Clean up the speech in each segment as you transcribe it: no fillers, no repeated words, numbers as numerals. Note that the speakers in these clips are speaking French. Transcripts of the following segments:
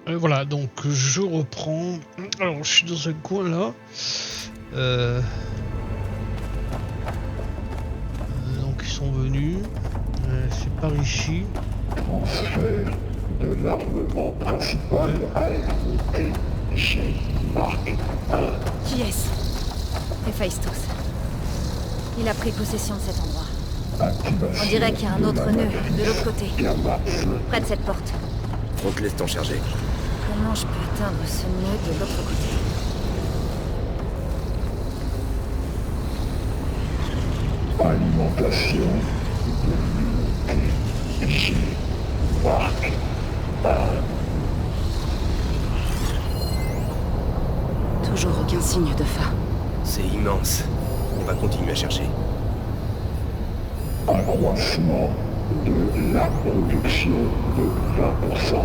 Voilà, donc je reprends. Alors, je suis dans un coin là. Donc, ils sont venus. C'est par ici. Transfert de l'armement principal à l'unité G Mark 1. Qui est-ce? Héphaïstos. Il a pris possession de cet endroit. Activation On dirait qu'il y a un autre nœud de l'autre côté, Gamma 5. près de cette porte. On te laisse t'en charger. Comment je peux atteindre ce nœud de l'autre côté? Alimentation de l'unité G Mark 1. Toujours aucun signe de faim. C'est immense. On va continuer à chercher. Accroissement de la production de 20%.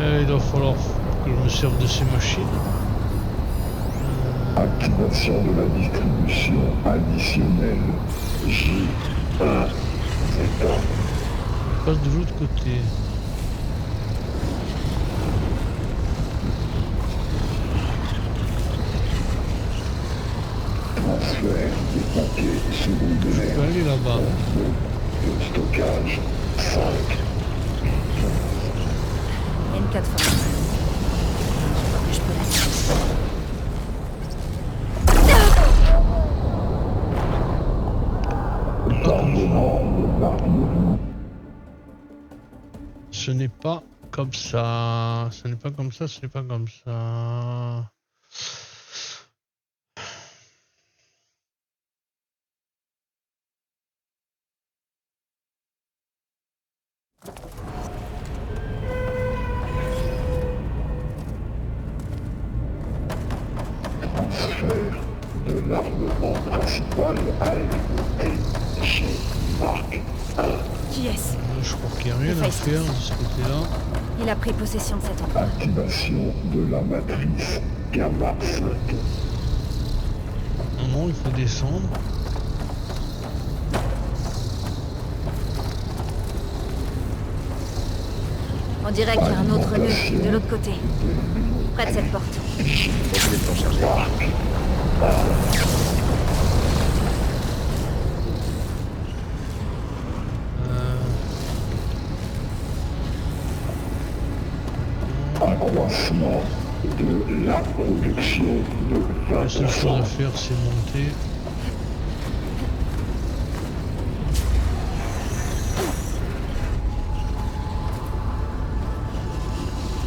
Il va falloir que je me serve de ces machines. Activation de la distribution additionnelle J1. C'est un Je passe de l'autre côté. transfert des paquets Je secondaires. peux aller là-bas. De stockage 5. Il y a une plateforme. Je crois que je peux la tirer. Chargement de l'artillerie. Ce n'est pas comme ça. Ce n'est pas comme ça. Ce n'est pas comme ça. Transfert de l'armement principal à l'unité G Mark 1. Qui est-ce? Je crois qu'il n'y a rien à faire de ce côté-là. Il a pris possession de cet endroit. Activation de la matrice Gamma 5. Non, il faut descendre. On dirait qu'il y a un autre nœud de l'autre côté, près de cette porte. On te laisse t'en charger. Accroissement de la production de La seule chose à 20%. faire, c'est monter.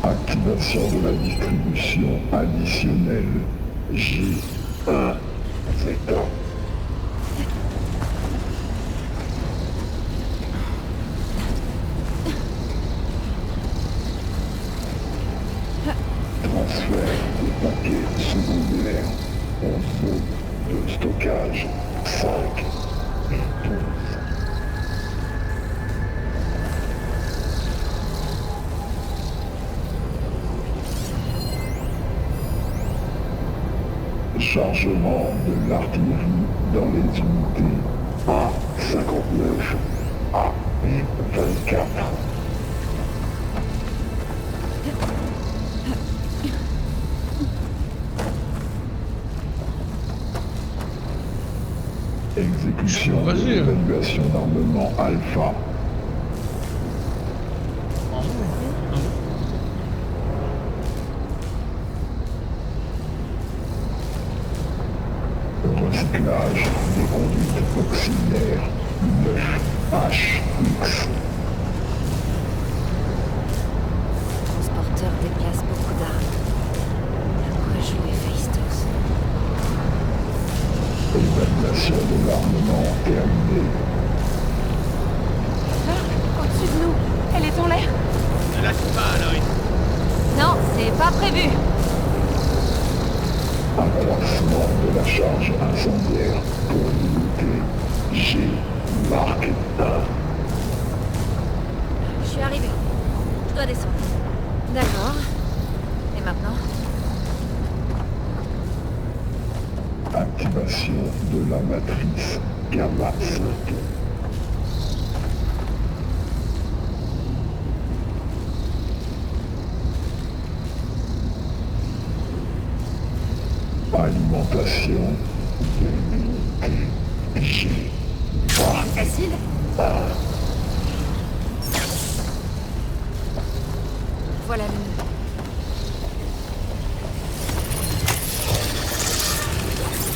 Activation de la distribution additionnelle J1. C'est un transfert des paquets secondaires en zone de stockage 5 et 12. Chargement de l'artillerie dans les unités A59 à 24. Exécution de Vas-y. l'évaluation d'armement alpha. Ah bon, ah bon. Recyclage des conduites auxiliaires 9HX. Transporteur déplace beaucoup d'armes. À quoi joue Héphaïstos? Évaluation de l'armement terminée. Là, au-dessus de nous. Elle est en l'air. Ne lâche pas, Aloy. Non, c'est pas prévu. Accroissement de la charge incendiaire pour l'unité G Mark 1. Je suis arrivée. Je dois descendre. D'accord. Et maintenant? Activation de la matrice Gamma 5. Station de l'unité G. Facile. Voilà le nœud.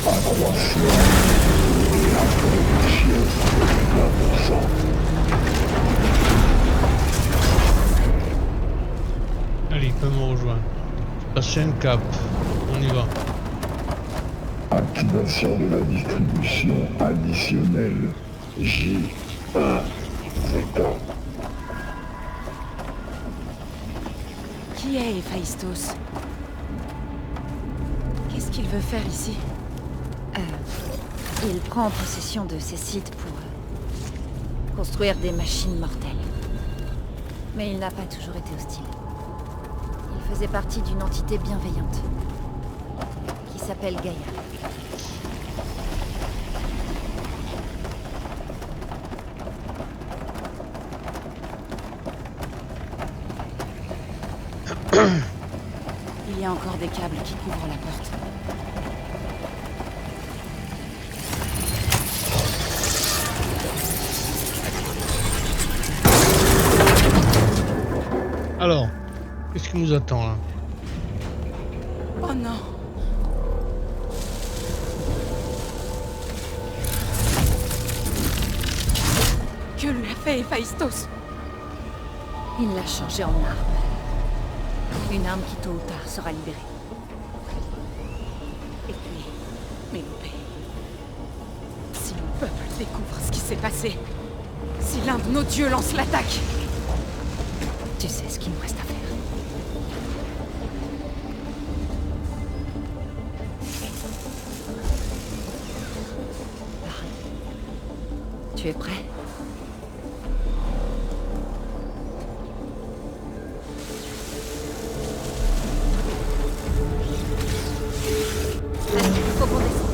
Accroissement et introduction de 20%. Allez, il peut me rejoindre. Passer un cap. On y va. Activation de la distribution additionnelle J1 Zeta. Qui est Héphaïstos? Qu'est-ce qu'il veut faire ici? Il prend possession de ces sites pour construire des machines mortelles. Mais il n'a pas toujours été hostile. Il faisait partie d'une entité bienveillante qui s'appelle Gaïa. Il y a encore des câbles qui couvrent la porte. Alors, qu'est-ce qui nous attend là? Oh non! Que lui a fait Héphaïstos? Il l'a changée en arme. Une arme qui tôt ou tard sera libérée. Et puis, Mélopée. Si mon peuple découvre ce qui s'est passé, si l'un de nos dieux lance l'attaque, Tu sais ce qu'il nous reste à faire. Pareil. Tu es prêt? Allez, faut qu'on descende.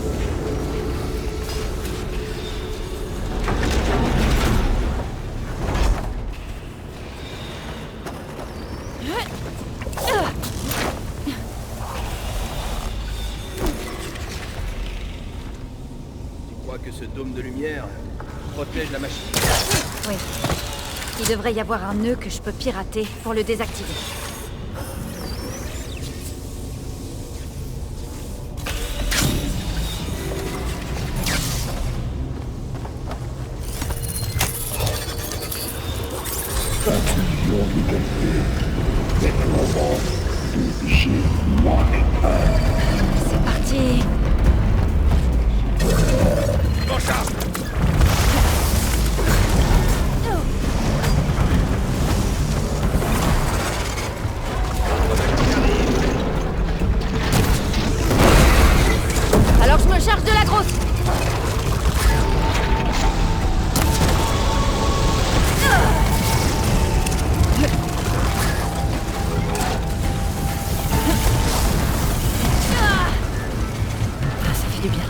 Tu crois que ce dôme de lumière protège la machine? Oui. Il devrait y avoir un nœud que je peux pirater pour le désactiver. Intrusion détectée. Déploiement de G Mark 1. C'est parti. En charge! Alors je me charge de la grosse. Ah, ça fait du bien.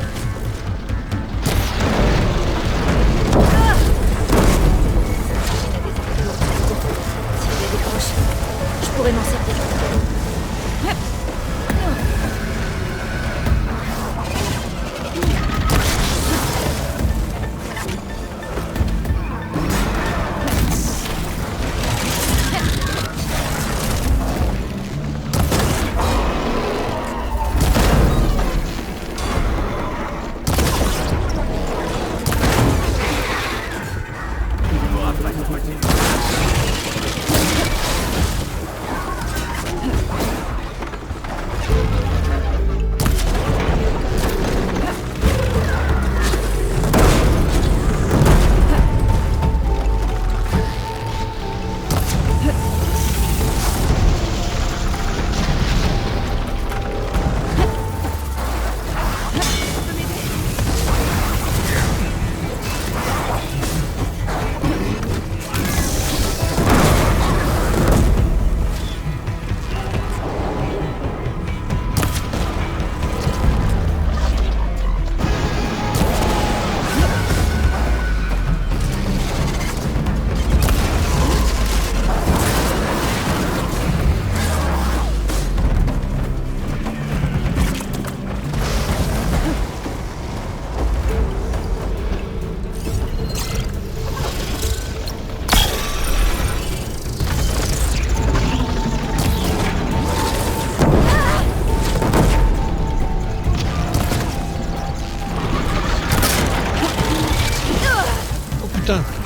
putain.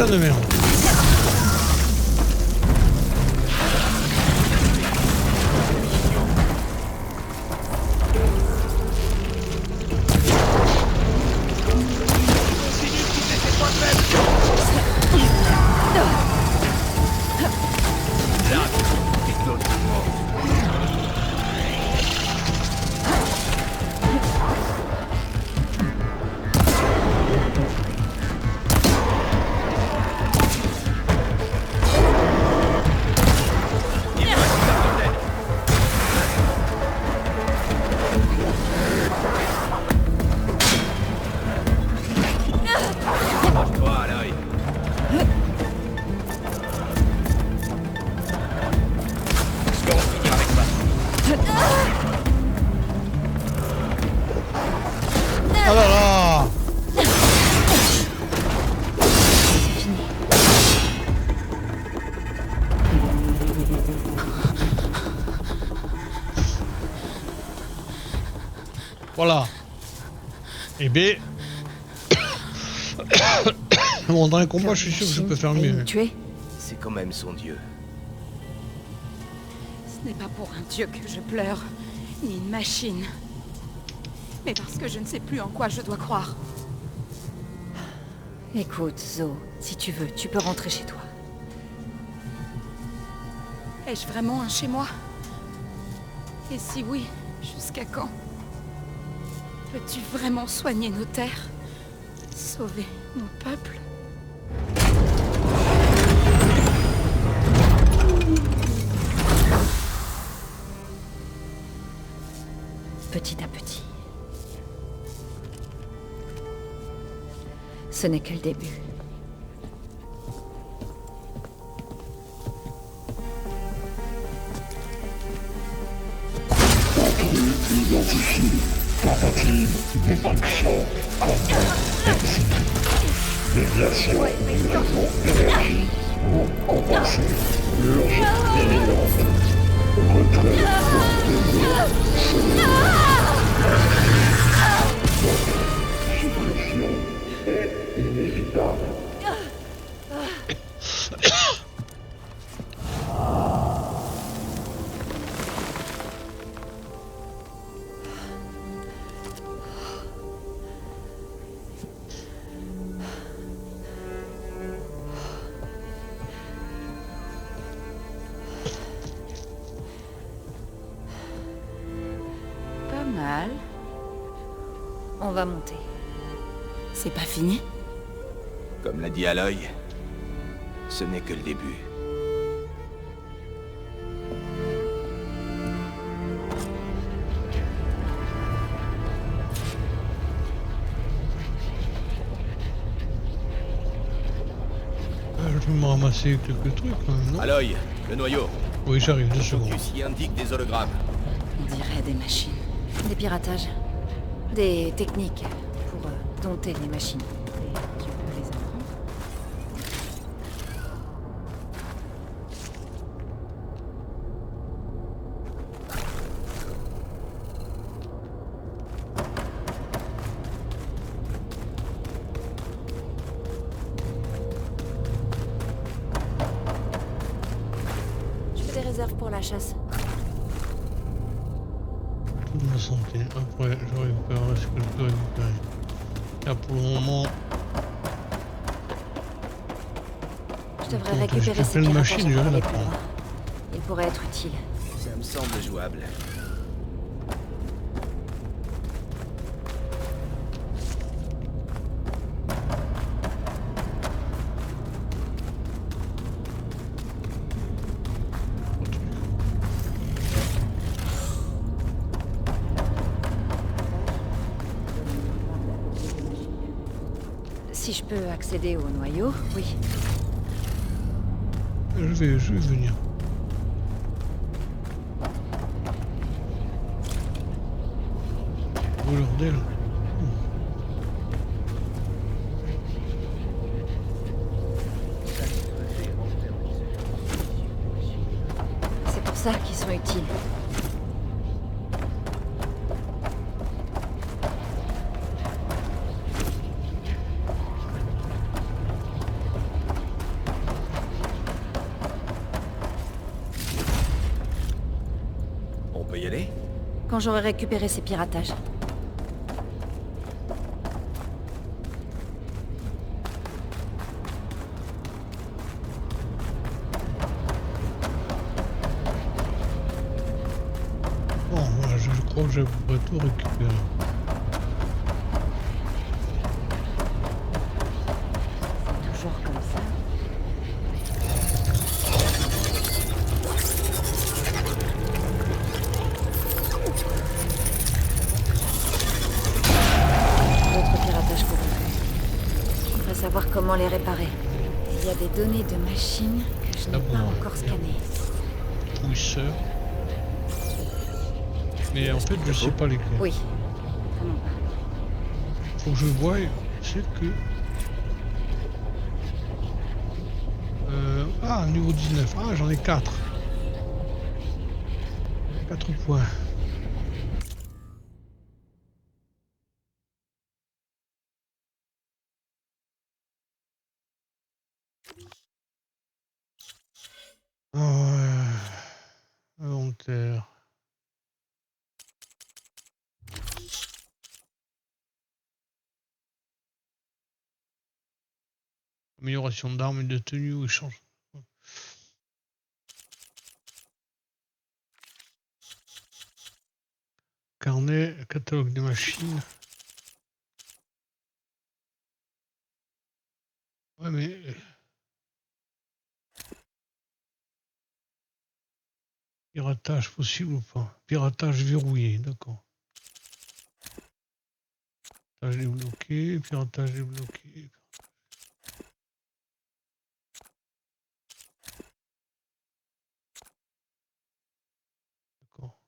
putain de merde. Ah là là. Voilà. Et B. Bon, dans les combats, je suis sûr que je peux faire Et mieux. nous tuer? C'est quand même son dieu. Ce n'est pas pour un dieu que je pleure, ni une machine. Mais parce que je ne sais plus en quoi je dois croire. Écoute, Zo, si tu veux, tu peux rentrer chez toi. Ai-je vraiment un chez moi? Et si oui, jusqu'à quand? Peux-tu vraiment soigner nos terres? Sauver mon peuple? Petit à petit. Ce n'est que le début. Identifié. Tentative destruction. Exit. Déviation du réseau d'énergie pour compenser l'urgence imminente. Retrait suppression est inévitable. Pas mal. On va monter. C'est pas fini? Comme l'a dit Aloy, ce n'est que le début. Je vais me ramasser quelques trucs quand même, non? Aloy, le noyau. Oui, j'arrive, 2 secondes. Focus y indique des hologrammes. On dirait des machines. Des piratages. Des techniques pour dompter les machines. Et tu peux les apprendre. Je fais des réserves pour la chasse. Toute ma santé. Après, je récupère ce que je peux récupérer. Là, pour le moment, Je devrais Donc, récupérer j'ai ces plein de piratages machines, je vais pour aller la plus prendre. loin. Ils pourraient être utiles. Ça me semble jouable. Si je peux accéder au noyau, oui. je vais venir. Voleur d'aile. C'est pour ça qu'ils sont utiles. quand j'aurai récupéré ces piratages. Bon, voilà, je crois que je pourrais tout récupérer. Toujours comme ça. D'autres piratages corrompus. Je voudrais savoir comment les réparer. Il y a des données de machines que je n'ai pas encore scannées. Pousseur. Mais en fait, je sais pas lesquels. Oui. Vraiment pas. Faut que je voie, c'est que... Ah, niveau 19. Ah, j'en ai 4. 4 points. Ah ouais. Inventaire. Amélioration d'armes et de tenue ou échange. Carnet, catalogue des machines. Ouais mais... Piratage possible ou pas? Piratage verrouillé, d'accord. Piratage débloqué, piratage débloqué. D'accord.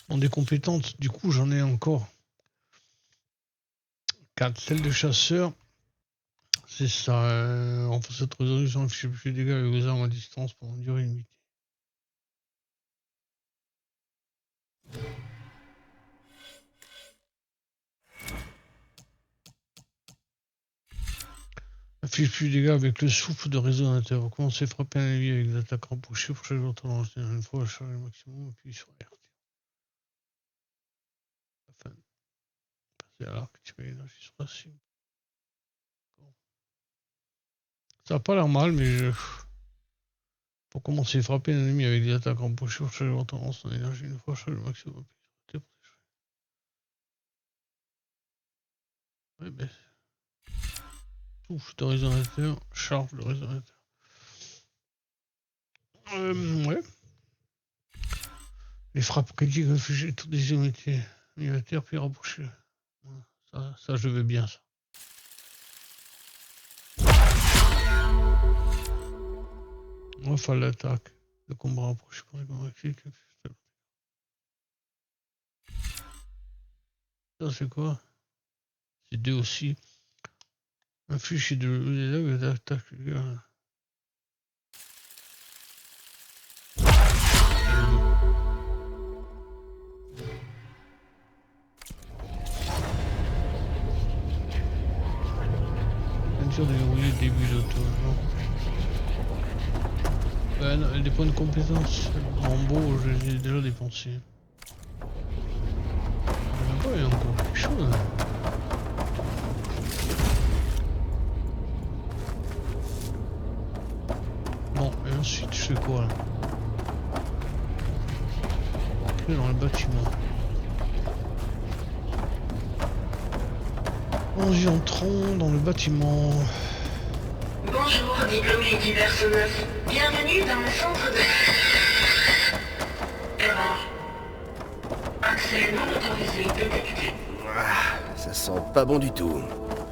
Bon, des compétences, du coup j'en ai encore 4. Celle de chasseur, c'est ça. Renforce cette résolution, affiche plus de dégâts avec vos armes à distance pendant une durée limitée. Affiche plus de dégâts avec le souffle de résonateur. Vous commencez à frapper un ennemi avec des attaques rapprochées pour chaque jour tendance. Une fois, charger le maximum, puis sur RT. Enfin, passer à l'arc, tirer l'énergie sur la cible. Ça a pas l'air mal, mais je... Pour commencer à frapper un ennemi avec des attaques rapprochées pour chaque jour tendance son énergie. Une fois, charger le maximum, puis sur RT. Ouais, ben... Souffle de résonateur, charge de résonateur. Ouais. Les frappes critiques réfugiées, toutes les unités militaires puis rapprochées. Ça, je veux bien ça. Enfin, l'attaque. Le combat rapproché pour les convaincus. Ça, c'est quoi? C'est 2 aussi. Un fichier de l'attaque. Peinture de verrouiller début d'auto. Ouais, non, des points de compétence. En beau, je les ai déjà dépensés. Il y a encore quelque chose. Bon, et ensuite, je fais quoi là? Ok, dans le bâtiment. Allons-y, entrons dans le bâtiment. Bonjour, diplômés du Verso 9. Bienvenue dans le centre de... Erreur. Accès non autorisé détecté. Ah, ça sent pas bon du tout.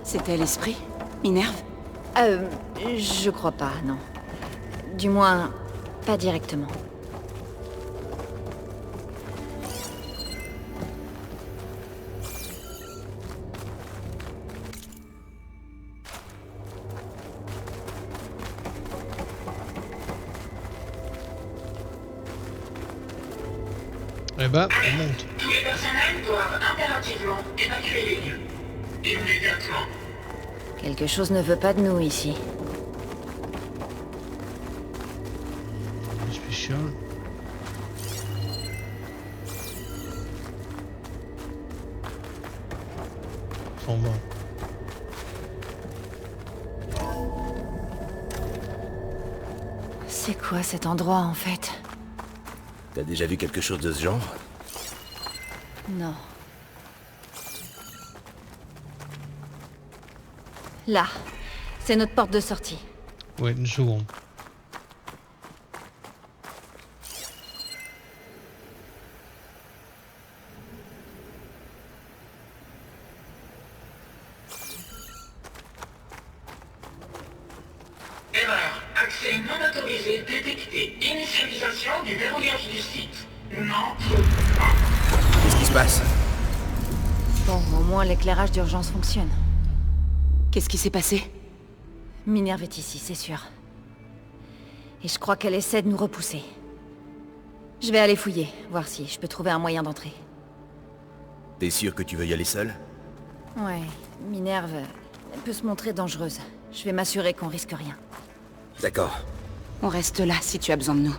C'était l'esprit? Minerve? Je crois pas, non. Du moins, pas directement. Eh ben, on monte. Tout est personnel doivent impérativement évacuer les lieux. Immédiatement. Quelque chose ne veut pas de nous ici. Spécial. S'en va. C'est quoi cet endroit en fait? T'as déjà vu quelque chose de ce genre? Non. Là, c'est notre porte de sortie. Ouais, une seconde. Erreur. Accès non autorisé détecté. Initialisation du verrouillage du site. N'entre pas. Qu'est-ce qui se passe? Bon, au moins l'éclairage d'urgence fonctionne. Qu'est-ce qui s'est passé? Minerve est ici, c'est sûr. Et je crois qu'elle essaie de nous repousser. Je vais aller fouiller, voir si je peux trouver un moyen d'entrer. T'es sûr que tu veux y aller seul? Ouais, Minerve, elle peut se montrer dangereuse. Je vais m'assurer qu'on risque rien. D'accord. On reste là si tu as besoin de nous.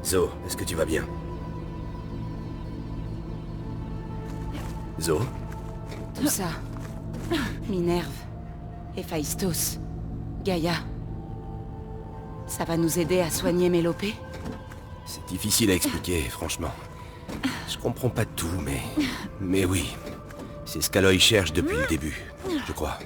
Zo, est-ce que tu vas bien? Zo? Tout ça. Minerve. Héphaïstos. Gaïa. Ça va nous aider à soigner Mélopée? C'est difficile à expliquer, franchement. Je comprends pas tout, mais... Mais oui. C'est ce qu'Aloy cherche depuis le début, je crois.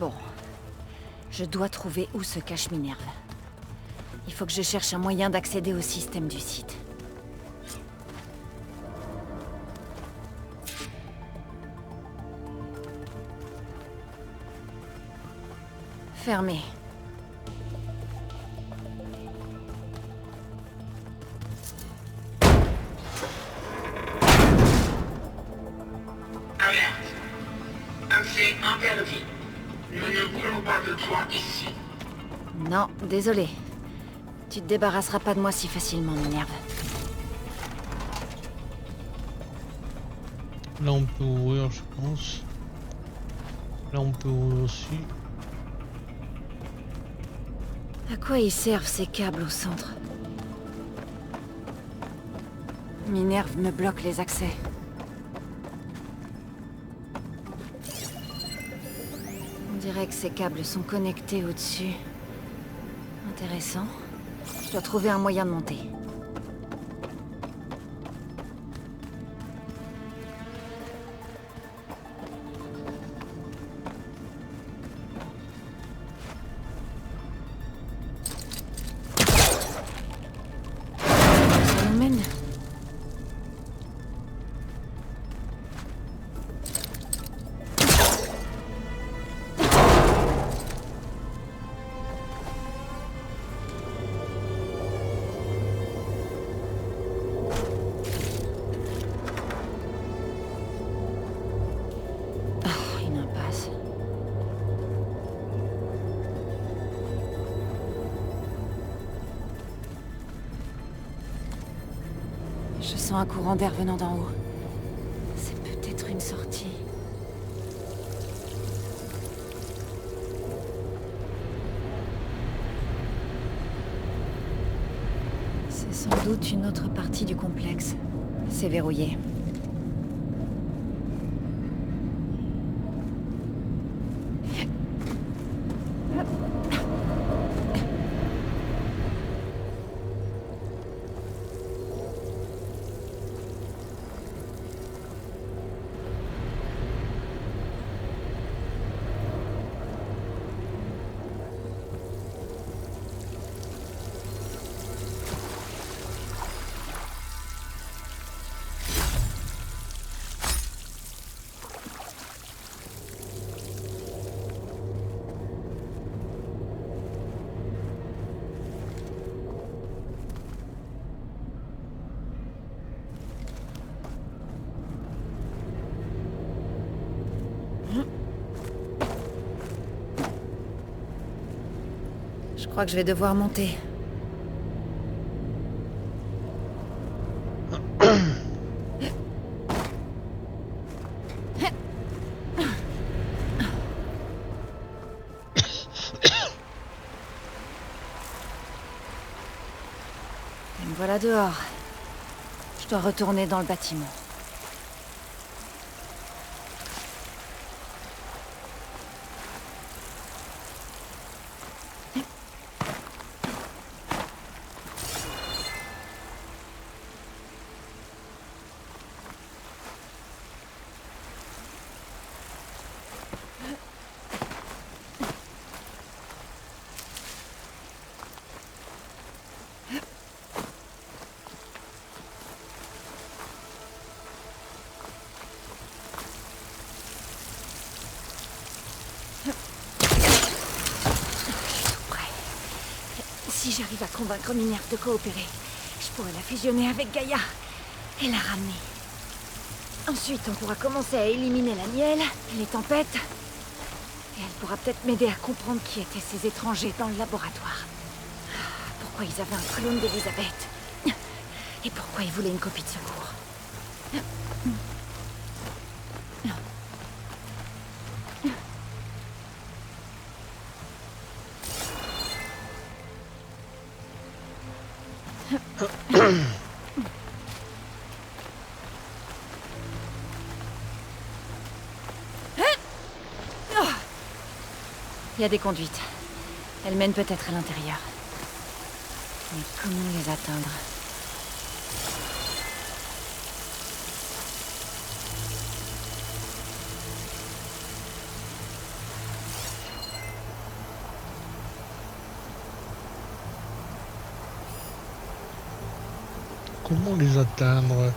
Bon. Je dois trouver où se cache Minerve. Il faut que je cherche un moyen d'accéder au système du site. Fermé. Alerte. Accès interdit. Nous ne voulons pas de toi ici. Non, désolé. Tu te débarrasseras pas de moi si facilement, Minerve. Là on peut ouvrir, je pense. Là on peut ouvrir aussi. À quoi ils servent ces câbles au centre? Minerve me bloque les accès. On dirait que ces câbles sont connectés au-dessus. Intéressant. Je dois trouver un moyen de monter. Ça nous mène. Une impasse. Je sens un courant d'air venant d'en haut. C'est peut-être une sortie. doute une autre partie du complexe. C'est verrouillé. Je crois que je vais devoir monter. Et me voilà dehors. Je dois retourner dans le bâtiment. Si j'arrive à convaincre Minerve de coopérer, je pourrais la fusionner avec Gaïa et la ramener. Ensuite, on pourra commencer à éliminer la miel, les tempêtes, et elle pourra peut-être m'aider à comprendre qui étaient ces étrangers dans le laboratoire. Pourquoi ils avaient un clone d'Elisabeth, et pourquoi ils voulaient une copie de secours. Il y a des conduites. Elles mènent peut-être à l'intérieur. Mais comment les atteindre? Comment les atteindre?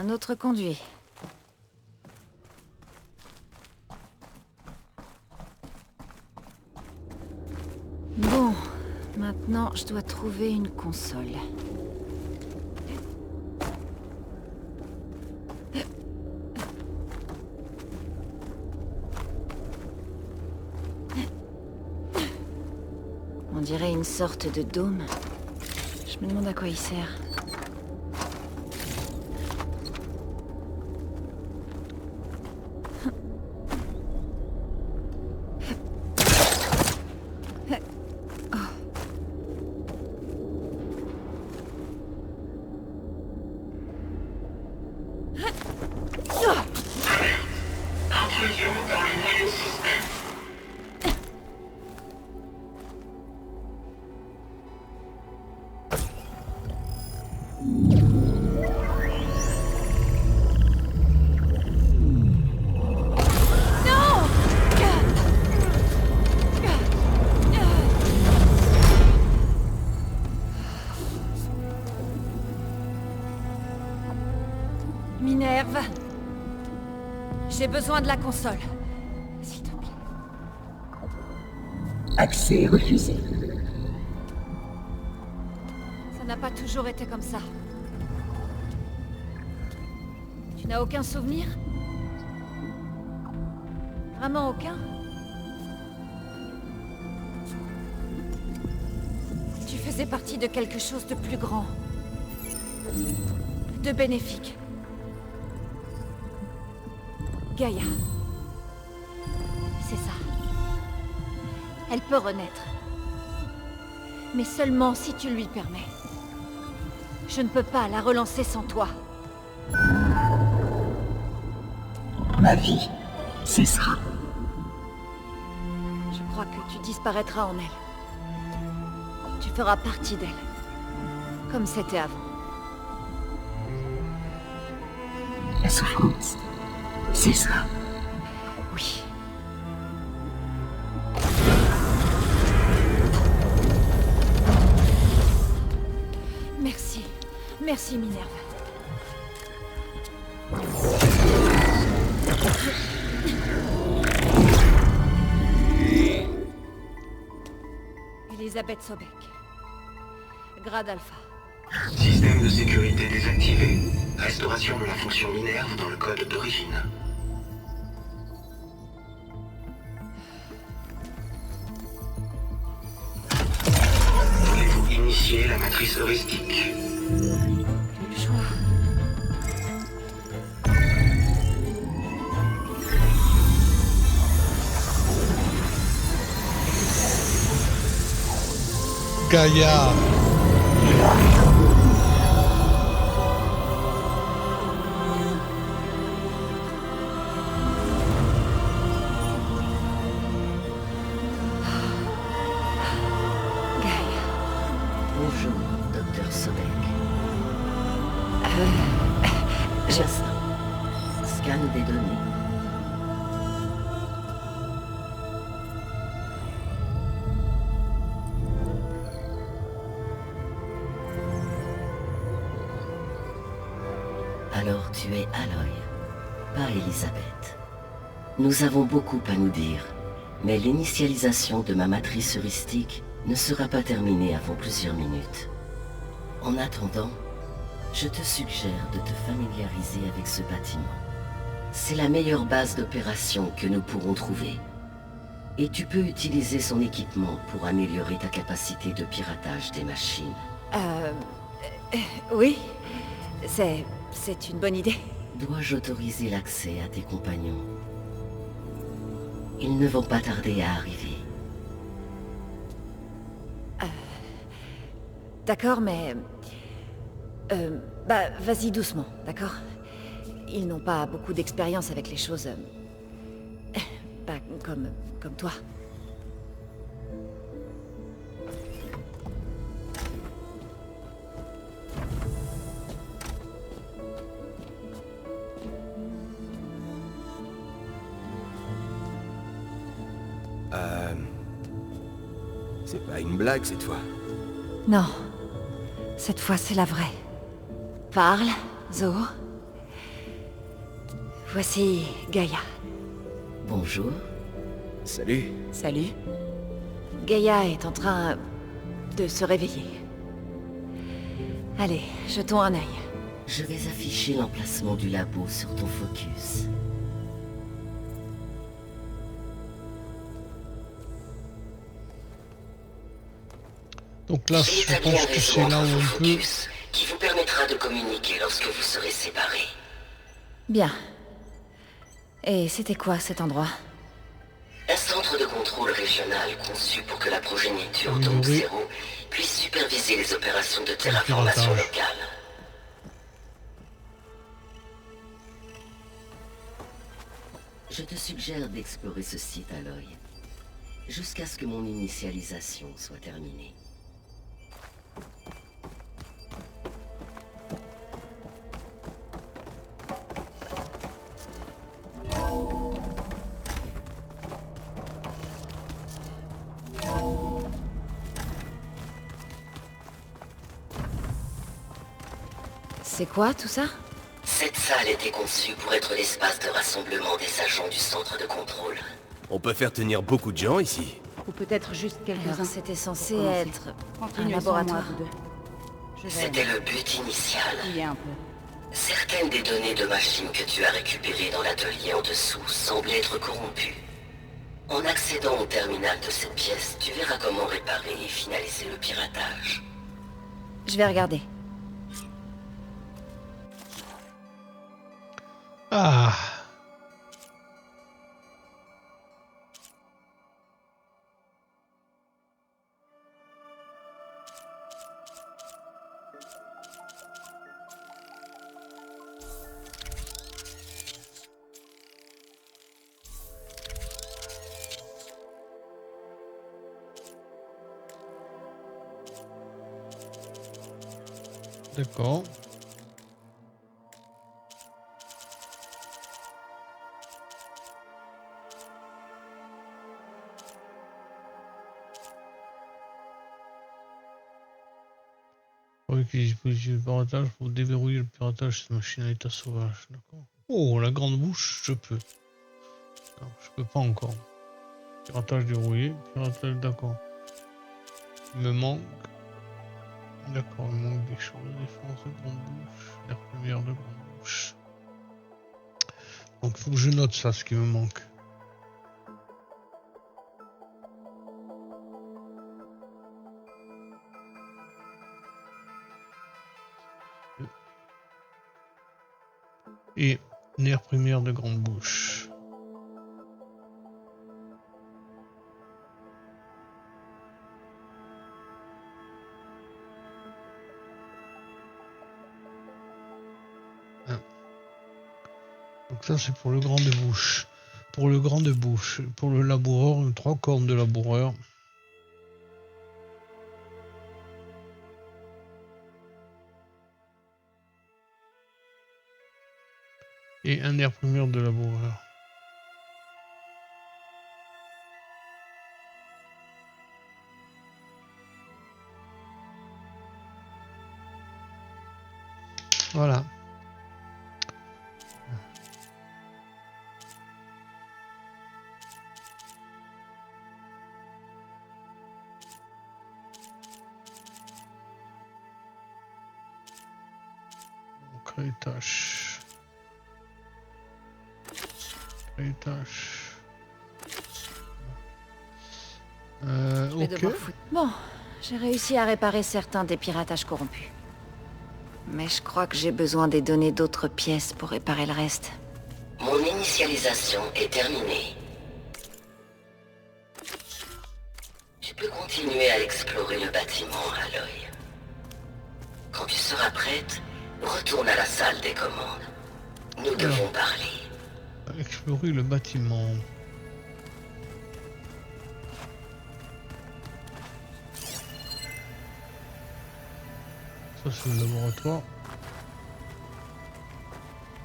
Un autre conduit. Bon, maintenant je dois trouver une console. On dirait une sorte de dôme. Je me demande à quoi il sert. Intrusion dans le noyau système. J'ai besoin de la console. S'il te plaît. Accès refusé. Ça n'a pas toujours été comme ça. Tu n'as aucun souvenir? Vraiment aucun? Tu faisais partie de quelque chose de plus grand. De bénéfique. Gaïa. C'est ça. Elle peut renaître. Mais seulement si tu lui permets. Je ne peux pas la relancer sans toi. Ma vie cessera. Je crois que tu disparaîtras en elle. Tu feras partie d'elle. Comme c'était avant. La souffrance cessera. Oui. Merci. Merci, Minerve. Elisabeth Sobek. Grade Alpha. Système de sécurité désactivé. Restauration de la fonction Minerve dans le code d'origine. Voulez-vous initier la matrice heuristique? Le choix. Gaïa. Gaïa. Bonjour, Docteur Sobek. Jasmin. Scan des données. Alors tu es Aloy, pas Elisabeth. Nous avons beaucoup à nous dire, mais l'initialisation de ma matrice heuristique ne sera pas terminée avant plusieurs minutes. En attendant, je te suggère de te familiariser avec ce bâtiment. C'est la meilleure base d'opération que nous pourrons trouver. Et tu peux utiliser son équipement pour améliorer ta capacité de piratage des machines. Oui. C'est une bonne idée. Dois-je autoriser l'accès à tes compagnons? Ils ne vont pas tarder à arriver. D'accord, mais... vas-y doucement, d'accord? Ils n'ont pas beaucoup d'expérience avec les choses... comme toi. C'est pas une blague cette fois. Non. Cette fois, c'est la vraie. Parle, Zo. Voici Gaïa. Bonjour. Salut. Salut. Gaïa est en train de se réveiller. Allez, jetons un œil. Je vais afficher l'emplacement du labo sur ton focus. Donc là, je pense que c'est là où on peut... qui vous permettra de communiquer lorsque vous serez séparés. Bien. Et c'était quoi cet endroit? Un centre de contrôle régional conçu pour que la progéniture Oui, Tomb oui. Zero puisse superviser les opérations de terraformation piratage. locale. Je te suggère d'explorer ce site à l'œil, jusqu'à ce que mon initialisation soit terminée. C'est quoi tout ça? Cette salle était conçue pour être l'espace de rassemblement des agents du centre de contrôle. On peut faire tenir beaucoup de gens ici. Ou peut-être juste quelques-uns. Alors c'était censé Pour commencer. être un Continuez sans laboratoire. moi, vous deux. Je vais C'était le but initial. fouiller un peu. Certaines des données de machines que tu as récupérées dans l'atelier en dessous semblent être corrompues. En accédant au terminal de cette pièce, tu verras comment réparer et finaliser le piratage. Je vais regarder. Ah. D'accord. Pour utiliser le piratage, pour déverrouiller le piratage, cette machine à état sauvage, d'accord. Oh, la grande bouche, je peux. Non, je peux pas encore. Piratage déverrouillé, piratage, d'accord. Il me manque. D'accord, il me manque des choses. Défense de grande bouche, l'air première de grande bouche. Donc il faut que je note ça, ce qui me manque. Et nerf primaire de grande bouche. Donc ça c'est pour le grand de bouche. Pour le grand de bouche. Pour le laboureur, 3 cornes de laboureur. Et un nerf primaire de laboureur. Voilà. Créer tâche. Créer tâche. Je vais Ok. devoir foutre. Bon, j'ai réussi à réparer certains des piratages corrompus. Mais je crois que j'ai besoin des données d'autres pièces pour réparer le reste. Mon initialisation est terminée. Tu peux continuer à explorer le bâtiment à l'œil. Quand tu seras prête, retourne à la salle des commandes. Nous devons parler. Explorer le bâtiment. Ça c'est le laboratoire.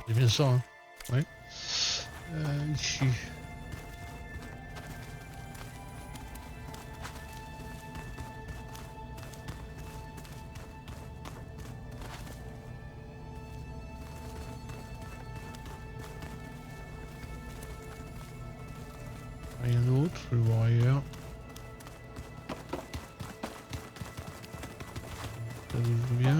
C'est bien ça, hein. Oui. Ici. Rien d'autre, je vais voir ailleurs. Ça nous bien.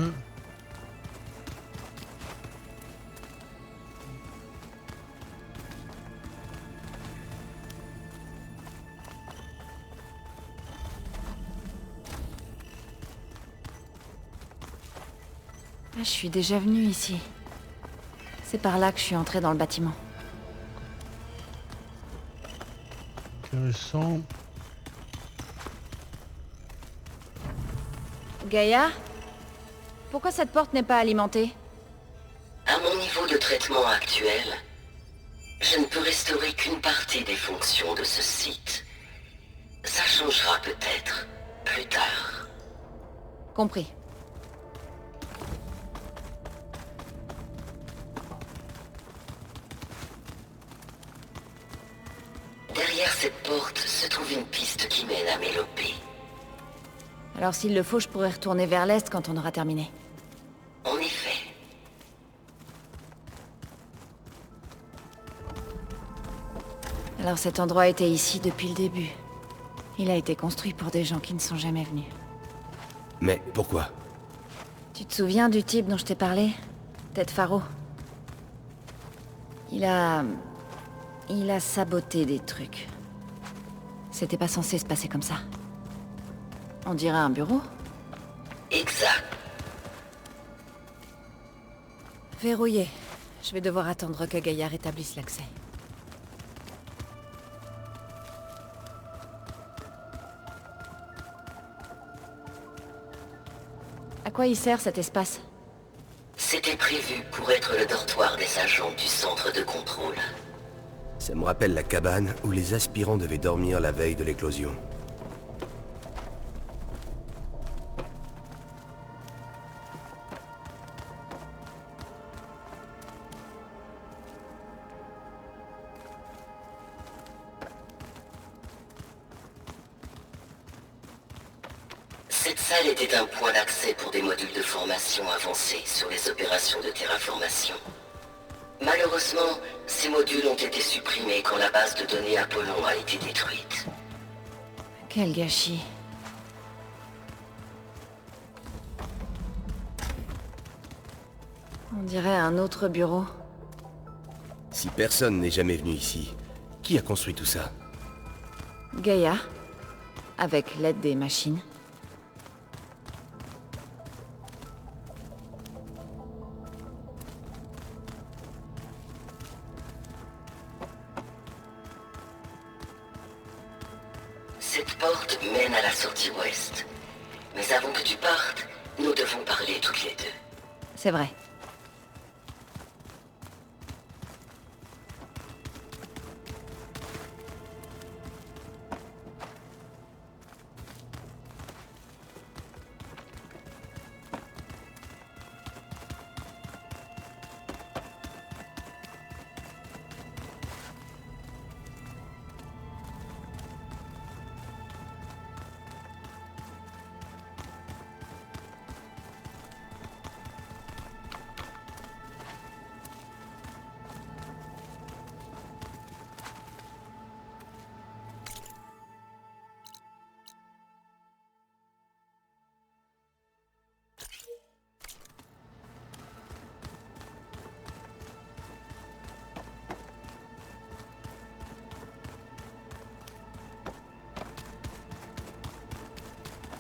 Ah, je suis déjà venue ici. C'est par là que je suis entrée dans le bâtiment. Intéressant. Gaïa? Pourquoi cette porte n'est pas alimentée? À mon niveau de traitement actuel, je ne peux restaurer qu'une partie des fonctions de ce site. Ça changera peut-être plus tard. Compris. Derrière cette porte se trouve une piste qui mène à Mélopée. Alors s'il le faut, je pourrais retourner vers l'est quand on aura terminé. En effet. Alors cet endroit était ici depuis le début. Il a été construit pour des gens qui ne sont jamais venus. Mais pourquoi? Tu te souviens du type dont je t'ai parlé? Ted Faro. Il a saboté des trucs. C'était pas censé se passer comme ça. On dirait un bureau? Exact. Verrouillé. Je vais devoir attendre que Gaïa rétablisse l'accès. À quoi il sert cet espace? C'était prévu pour être le dortoir des agents du centre de contrôle. Ça me rappelle la cabane où les aspirants devaient dormir la veille de l'éclosion. Cette salle était un point d'accès pour des modules de formation avancés sur les opérations de terraformation. Malheureusement, ces modules ont été supprimés quand la base de données Apollon a été détruite. Quel gâchis. On dirait un autre bureau. Si personne n'est jamais venu ici, qui a construit tout ça? Gaïa, avec l'aide des machines. Cette porte mène à la sortie ouest. Mais avant que tu partes, nous devons parler toutes les deux. C'est vrai.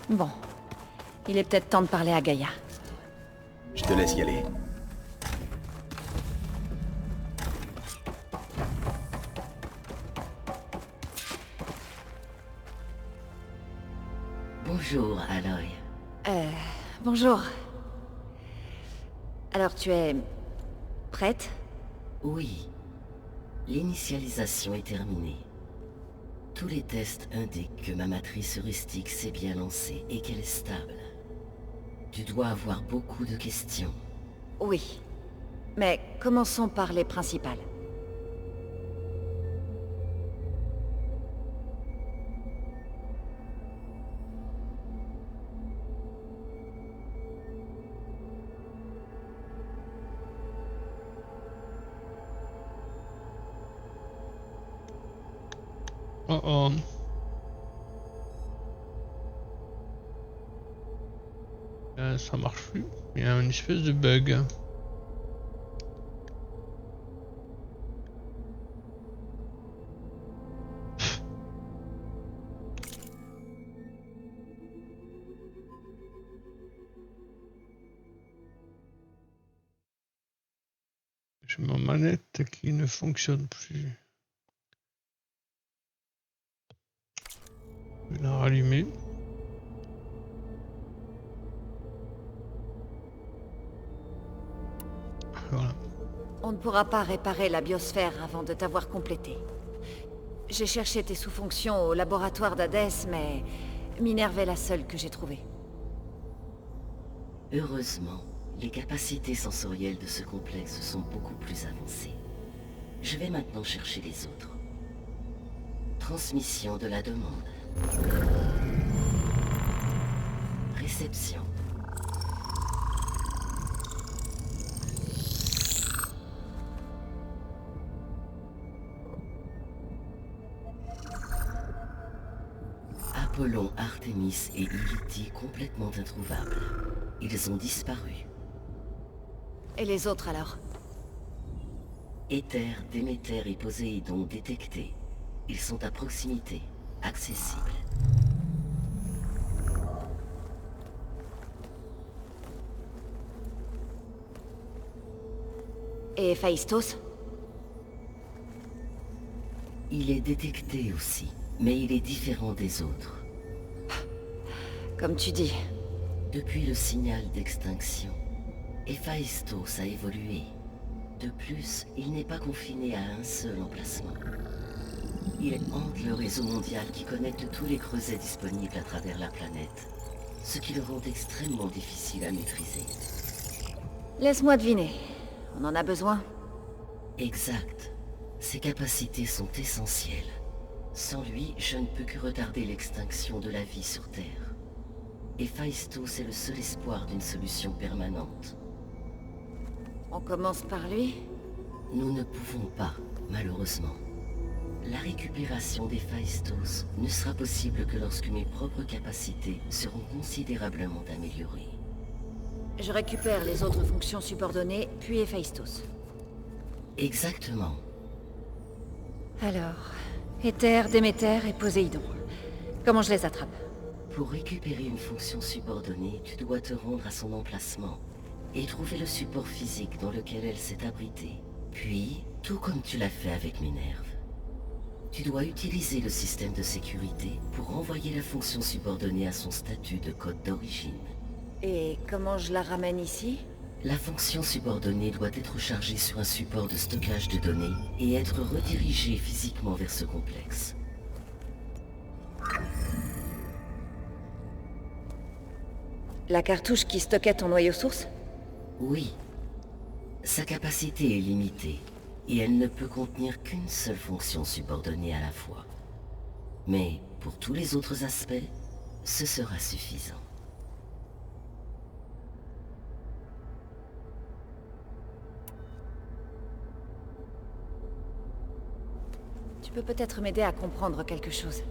Bon. Il est peut-être temps de parler à Gaïa. Je te laisse y aller. Bonjour, Aloy. Bonjour. Alors tu es... prête? Oui. L'initialisation est terminée. Tous les tests indiquent que ma matrice heuristique s'est bien lancée et qu'elle est stable. Tu dois avoir beaucoup de questions. Oui. Mais commençons par les principales. Oh oh. Ça marche plus. Il y a une espèce de bug. J'ai ma manette qui ne fonctionne plus. Je vais la rallumer. Voilà. On ne pourra pas réparer la biosphère avant de t'avoir complété. J'ai cherché tes sous-fonctions au laboratoire d'Hadès, mais Minerve est la seule que j'ai trouvée. Heureusement, les capacités sensorielles de ce complexe sont beaucoup plus avancées. Je vais maintenant chercher les autres. Transmission de la demande. Réception. Apollon, Artémis et Lilith complètement introuvables. Ils ont disparu. Et les autres alors? Éther, Déméter et Poséidon détectés. Ils sont à proximité, accessibles. Et Héphaïstos? Il est détecté aussi, mais il est différent des autres. Comme tu dis. Depuis le signal d'extinction, Héphaïstos a évolué. De plus, il n'est pas confiné à un seul emplacement. Il hante le réseau mondial qui connecte tous les creusets disponibles à travers la planète, ce qui le rend extrêmement difficile à maîtriser. Laisse-moi deviner. On en a besoin? Exact. Ses capacités sont essentielles. Sans lui, je ne peux que retarder l'extinction de la vie sur Terre. Héphaïstos est le seul espoir d'une solution permanente. On commence par lui? Nous ne pouvons pas, malheureusement. La récupération d'Héphaïstos ne sera possible que lorsque mes propres capacités seront considérablement améliorées. Je récupère les autres fonctions subordonnées, puis Héphaïstos. Exactement. Alors, Éther, Déméter et Poséidon. Comment je les attrape? Pour récupérer une fonction subordonnée, tu dois te rendre à son emplacement et trouver le support physique dans lequel elle s'est abritée. Puis, tout comme tu l'as fait avec Minerve, tu dois utiliser le système de sécurité pour renvoyer la fonction subordonnée à son statut de code d'origine. Et comment je la ramène ici? La fonction subordonnée doit être chargée sur un support de stockage de données et être redirigée physiquement vers ce complexe. La cartouche qui stockait ton noyau source? Oui. Sa capacité est limitée, et elle ne peut contenir qu'une seule fonction subordonnée à la fois. Mais pour tous les autres aspects, ce sera suffisant. Tu peux peut-être m'aider à comprendre quelque chose.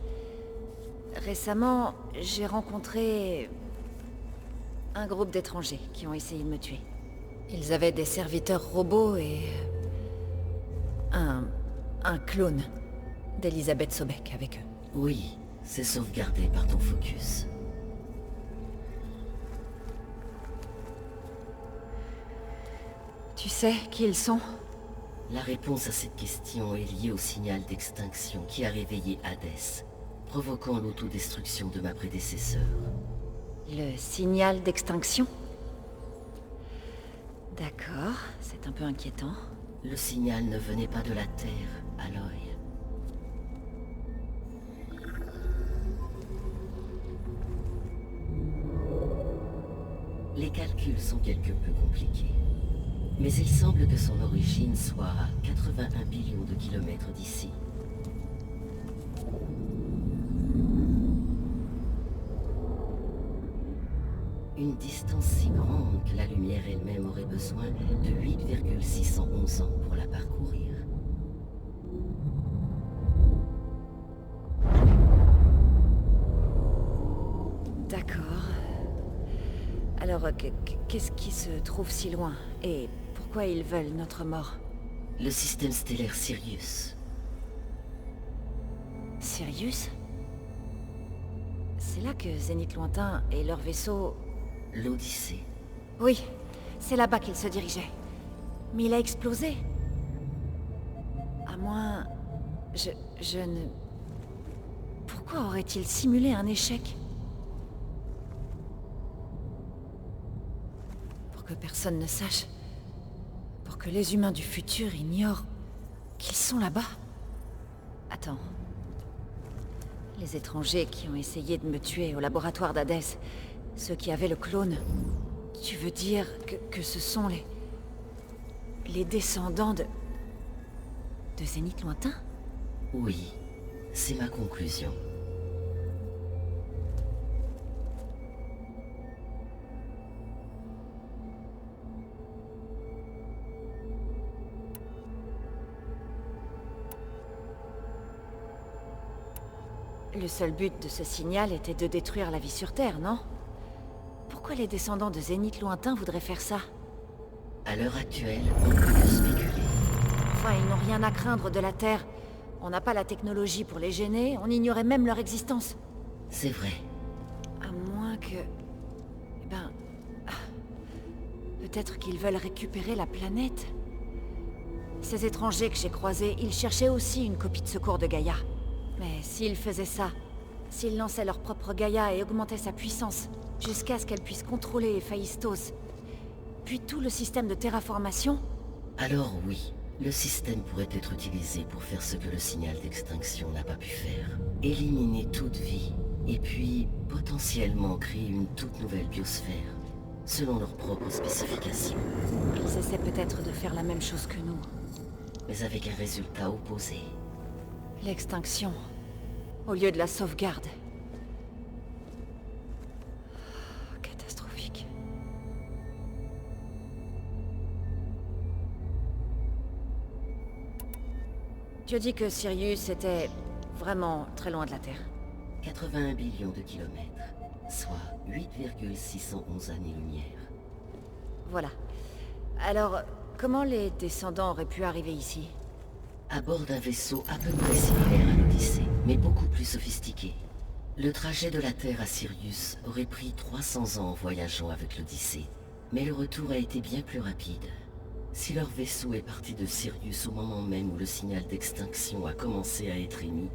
Récemment, j'ai rencontré un groupe d'étrangers qui ont essayé de me tuer. Ils avaient des serviteurs robots et un clone d'Elisabeth Sobek avec eux. Oui, c'est sauvegardé par ton focus. Tu sais qui ils sont? La réponse à cette question est liée au signal d'extinction qui a réveillé Hadès, provoquant l'autodestruction de ma prédécesseur. Le signal d'extinction? D'accord, c'est un peu inquiétant. Le signal ne venait pas de la Terre, Aloy. Les calculs sont quelque peu compliqués. Mais il semble que son origine soit à 81 billions de kilomètres d'ici. Une distance si grande que la lumière elle-même aurait besoin de 8,611 ans pour la parcourir. D'accord. Alors, qu'est-ce qui se trouve si loin? Et pourquoi ils veulent notre mort? Le système stellaire Sirius. Sirius? C'est là que Zénith Lointain et leur vaisseau... L'Odyssée. Oui, c'est là-bas qu'ils se dirigeaient. Mais il a explosé. À moins... Je ne... Pourquoi aurait-il simulé un échec? Pour que personne ne sache. Pour que les humains du futur ignorent qu'ils sont là-bas. Attends. Les étrangers qui ont essayé de me tuer au laboratoire d'Hadès, ceux qui avaient le clone, tu veux dire que ce sont les descendants de Zénith Lointain? Oui, c'est ma conclusion. Le seul but de ce signal était de détruire la vie sur Terre, non? Pourquoi les descendants de Zénith lointain voudraient faire ça? À l'heure actuelle, on peut que spéculer. Enfin, ils n'ont rien à craindre de la Terre. On n'a pas la technologie pour les gêner, on ignorait même leur existence. C'est vrai. À moins que... peut-être qu'ils veulent récupérer la planète. Ces étrangers que j'ai croisés, ils cherchaient aussi une copie de secours de Gaïa. Mais s'ils faisaient ça, s'ils lançaient leur propre Gaïa et augmentaient sa puissance, jusqu'à ce qu'elle puisse contrôler Héphaïstos, puis tout le système de terraformation... Alors oui, le système pourrait être utilisé pour faire ce que le signal d'extinction n'a pas pu faire. Éliminer toute vie, et puis potentiellement créer une toute nouvelle biosphère, selon leurs propres spécifications. Ils essaient peut-être de faire la même chose que nous. Mais avec un résultat opposé. L'extinction, au lieu de la sauvegarde. Catastrophique. Tu dis que Sirius était vraiment très loin de la Terre. 81 billions de kilomètres, soit 8,611 années-lumière. Voilà. Alors, comment les descendants auraient pu arriver ici? À bord d'un vaisseau à peu près similaire à l'Odyssée, mais beaucoup plus sophistiqué. Le trajet de la Terre à Sirius aurait pris 300 ans en voyageant avec l'Odyssée, mais le retour a été bien plus rapide. Si leur vaisseau est parti de Sirius au moment même où le signal d'extinction a commencé à être émis,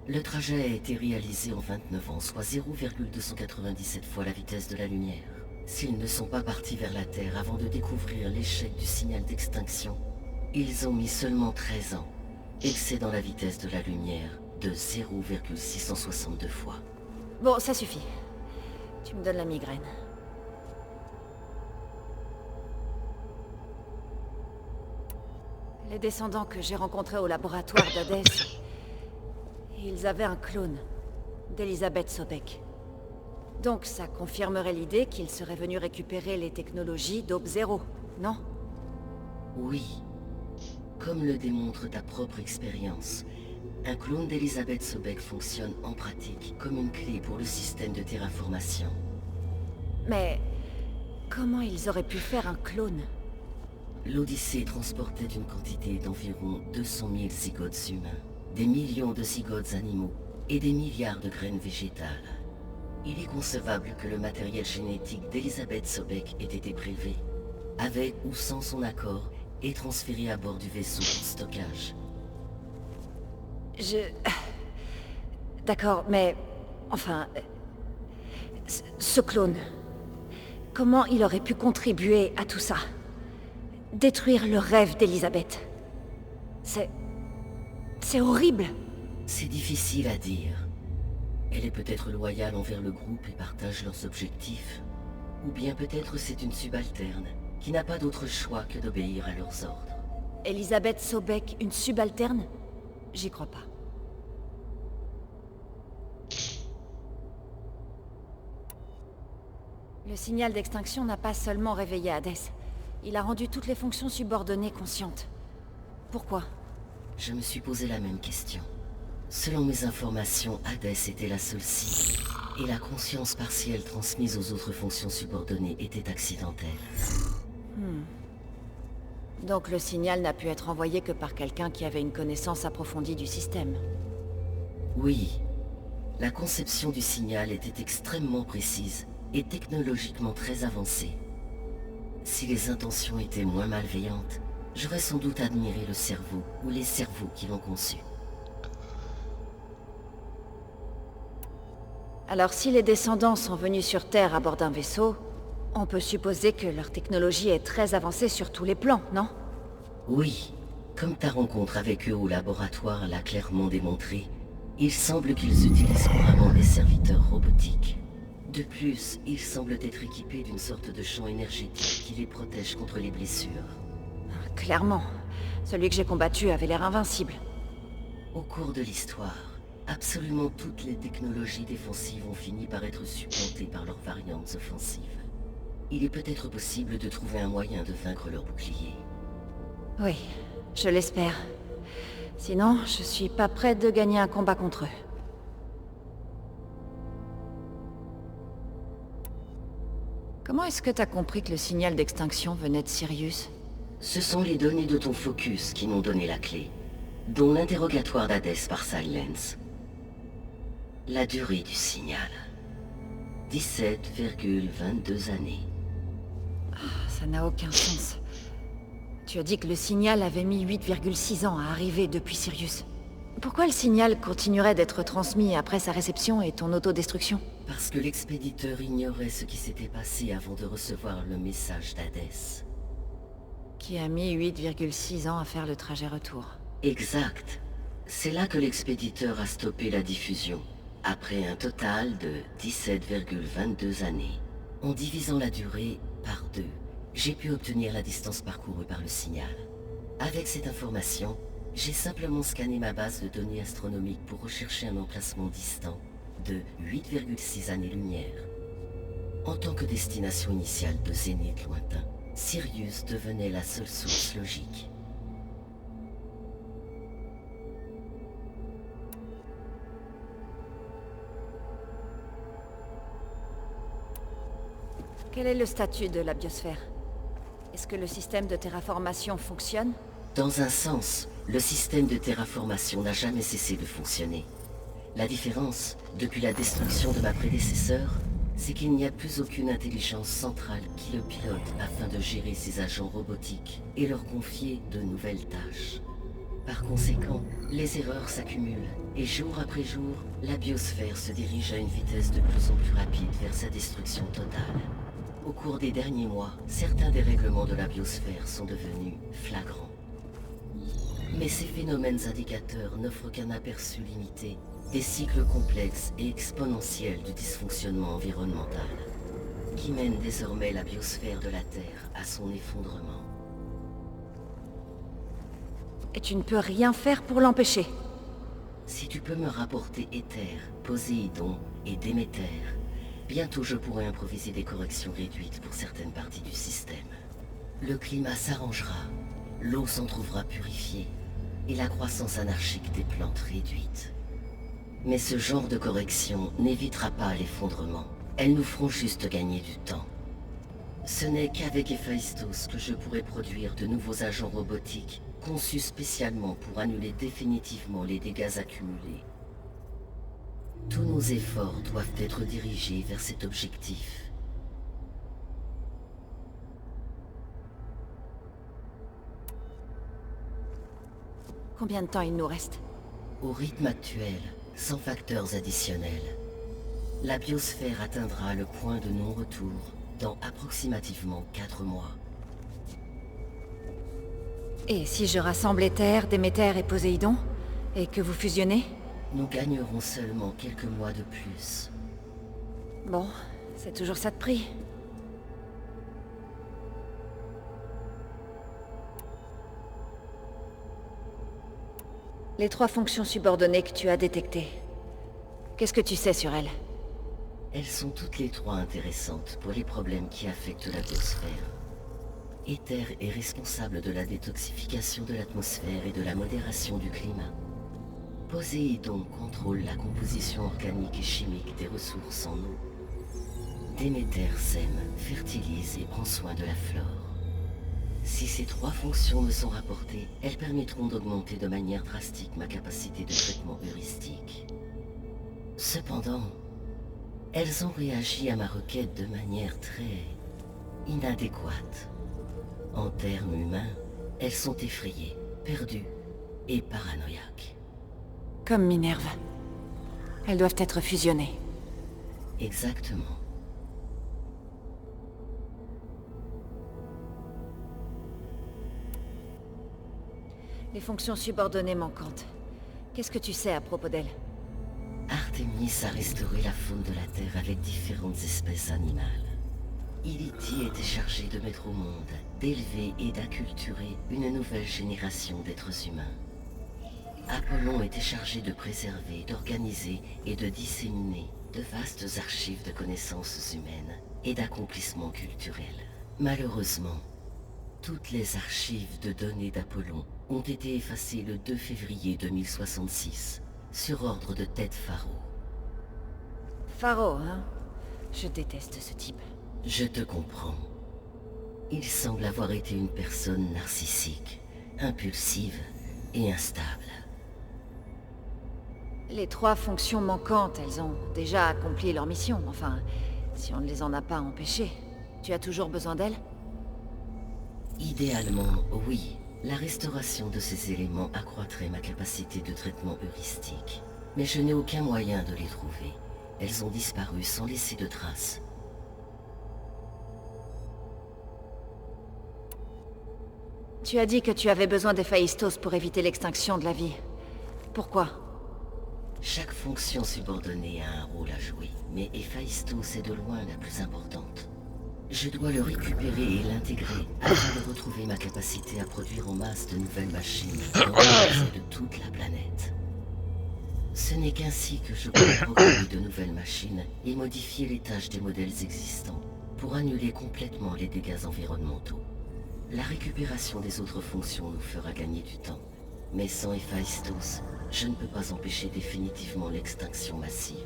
le trajet a été réalisé en 29 ans, soit 0,297 fois la vitesse de la lumière. S'ils ne sont pas partis vers la Terre avant de découvrir l'échec du signal d'extinction, ils ont mis seulement 13 ans, excédant la vitesse de la lumière de 0,662 fois. Bon, ça suffit. Tu me donnes la migraine. Les descendants que j'ai rencontrés au laboratoire d'Hadès, ils avaient un clone d'Elisabeth Sobek. Donc ça confirmerait l'idée qu'ils seraient venus récupérer les technologies d'Aube Zéro, non? Oui. Comme le démontre ta propre expérience, un clone d'Elisabeth Sobek fonctionne en pratique comme une clé pour le système de terraformation. Mais comment ils auraient pu faire un clone? L'Odyssée transportait une quantité d'environ 200 000 zygotes humains, des millions de zygotes animaux et des milliards de graines végétales. Il est concevable que le matériel génétique d'Elisabeth Sobek ait été prélevé, avec ou sans son accord, et transféré à bord du vaisseau pour stockage. D'accord, mais... Enfin... Ce clone... Comment il aurait pu contribuer à tout ça? Détruire le rêve d'Elisabeth. C'est horrible. C'est difficile à dire. Elle est peut-être loyale envers le groupe et partage leurs objectifs. Ou bien peut-être c'est une subalterne, qui n'a pas d'autre choix que d'obéir à leurs ordres. Elisabeth Sobek, une subalterne? J'y crois pas. Le signal d'extinction n'a pas seulement réveillé Hadès. Il a rendu toutes les fonctions subordonnées conscientes. Pourquoi? Je me suis posé la même question. Selon mes informations, Hadès était la seule cible, et la conscience partielle transmise aux autres fonctions subordonnées était accidentelle. Donc le signal n'a pu être envoyé que par quelqu'un qui avait une connaissance approfondie du système. Oui. La conception du signal était extrêmement précise et technologiquement très avancée. Si les intentions étaient moins malveillantes, j'aurais sans doute admiré le cerveau ou les cerveaux qui l'ont conçu. Alors si les descendants sont venus sur Terre à bord d'un vaisseau, on peut supposer que leur technologie est très avancée sur tous les plans, non? Oui. Comme ta rencontre avec eux au laboratoire l'a clairement démontré, il semble qu'ils utilisent couramment des serviteurs robotiques. De plus, ils semblent être équipés d'une sorte de champ énergétique qui les protège contre les blessures. Clairement. Celui que j'ai combattu avait l'air invincible. Au cours de l'histoire, absolument toutes les technologies défensives ont fini par être supplantées par leurs variantes offensives. Il est peut-être possible de trouver un moyen de vaincre leur bouclier. Oui, je l'espère. Sinon, je suis pas prête de gagner un combat contre eux. Comment est-ce que t'as compris que le signal d'extinction venait de Sirius? Ce sont les données de ton focus qui m'ont donné la clé, dont l'interrogatoire d'Hadès par Silence. La durée du signal. 17,22 années. Ça n'a aucun sens. Tu as dit que le signal avait mis 8,6 ans à arriver depuis Sirius. Pourquoi le signal continuerait d'être transmis après sa réception et ton autodestruction? Parce que l'expéditeur ignorait ce qui s'était passé avant de recevoir le message d'Hadès. Qui a mis 8,6 ans à faire le trajet retour. Exact. C'est là que l'expéditeur a stoppé la diffusion, après un total de 17,22 années. En divisant la durée par 2, j'ai pu obtenir la distance parcourue par le signal. Avec cette information, j'ai simplement scanné ma base de données astronomiques pour rechercher un emplacement distant de 8,6 années-lumière. En tant que destination initiale de zénith lointain, Sirius devenait la seule source logique. Quel est le statut de la biosphère? Est-ce que le système de terraformation fonctionne? Dans un sens, le système de terraformation n'a jamais cessé de fonctionner. La différence, depuis la destruction de ma prédécesseur, c'est qu'il n'y a plus aucune intelligence centrale qui le pilote afin de gérer ses agents robotiques et leur confier de nouvelles tâches. Par conséquent, les erreurs s'accumulent, et jour après jour, la biosphère se dirige à une vitesse de plus en plus rapide vers sa destruction totale. Au cours des derniers mois, certains dérèglements de la biosphère sont devenus flagrants. Mais ces phénomènes indicateurs n'offrent qu'un aperçu limité des cycles complexes et exponentiels du dysfonctionnement environnemental, qui mènent désormais la biosphère de la Terre à son effondrement. Et tu ne peux rien faire pour l'empêcher? Si tu peux me rapporter Éther, Poséidon et Déméter, bientôt je pourrai improviser des corrections réduites pour certaines parties du système. Le climat s'arrangera, l'eau s'en trouvera purifiée, et la croissance anarchique des plantes réduite. Mais ce genre de correction n'évitera pas l'effondrement. Elles nous feront juste gagner du temps. Ce n'est qu'avec Héphaïstos que je pourrai produire de nouveaux agents robotiques conçus spécialement pour annuler définitivement les dégâts accumulés. Tous nos efforts doivent être dirigés vers cet objectif. Combien de temps il nous reste? Au rythme actuel, sans facteurs additionnels, la biosphère atteindra le point de non-retour dans approximativement 4 mois. Et si je rassemble Éther, Déméter et Poséidon, et que vous fusionnez? Nous gagnerons seulement quelques mois de plus. Bon, c'est toujours ça de prix. Les 3 fonctions subordonnées que tu as détectées. Qu'est-ce que tu sais sur elles? Elles sont toutes les 3 intéressantes pour les problèmes qui affectent la biosphère. Éther est responsable de la détoxification de l'atmosphère et de la modération du climat. Poséidon contrôle la composition organique et chimique des ressources en eau. Déméter sème, fertilise et prend soin de la flore. Si ces 3 fonctions me sont rapportées, elles permettront d'augmenter de manière drastique ma capacité de traitement heuristique. Cependant, elles ont réagi à ma requête de manière très inadéquate. En termes humains, elles sont effrayées, perdues et paranoïaques. Comme Minerve. Elles doivent être fusionnées. Exactement. Les fonctions subordonnées manquantes. Qu'est-ce que tu sais à propos d'elles? Artemis a restauré la faune de la Terre avec différentes espèces animales. Iliti était chargé de mettre au monde, d'élever et d'acculturer une nouvelle génération d'êtres humains. Apollon était chargé de préserver, d'organiser et de disséminer de vastes archives de connaissances humaines et d'accomplissements culturels. Malheureusement, toutes les archives de données d'Apollon ont été effacées le 2 février 2066, sur ordre de Ted Faro. Faro, hein? Je déteste ce type. Je te comprends. Il semble avoir été une personne narcissique, impulsive et instable. Les 3 fonctions manquantes, elles ont déjà accompli leur mission. Enfin, si on ne les en a pas empêchées. Tu as toujours besoin d'elles? Idéalement, oui. La restauration de ces éléments accroîtrait ma capacité de traitement heuristique. Mais je n'ai aucun moyen de les trouver. Elles ont disparu sans laisser de traces. Tu as dit que tu avais besoin d'Héphaïstos pour éviter l'extinction de la vie. Pourquoi? Chaque fonction subordonnée a un rôle à jouer, mais Héphaïstos est de loin la plus importante. Je dois le récupérer et l'intégrer afin de retrouver ma capacité à produire en masse de nouvelles machines dans de toute la planète. Ce n'est qu'ainsi que je pourrai programmer de nouvelles machines et modifier les tâches des modèles existants pour annuler complètement les dégâts environnementaux. La récupération des autres fonctions nous fera gagner du temps, mais sans Héphaïstos, je ne peux pas empêcher définitivement l'extinction massive.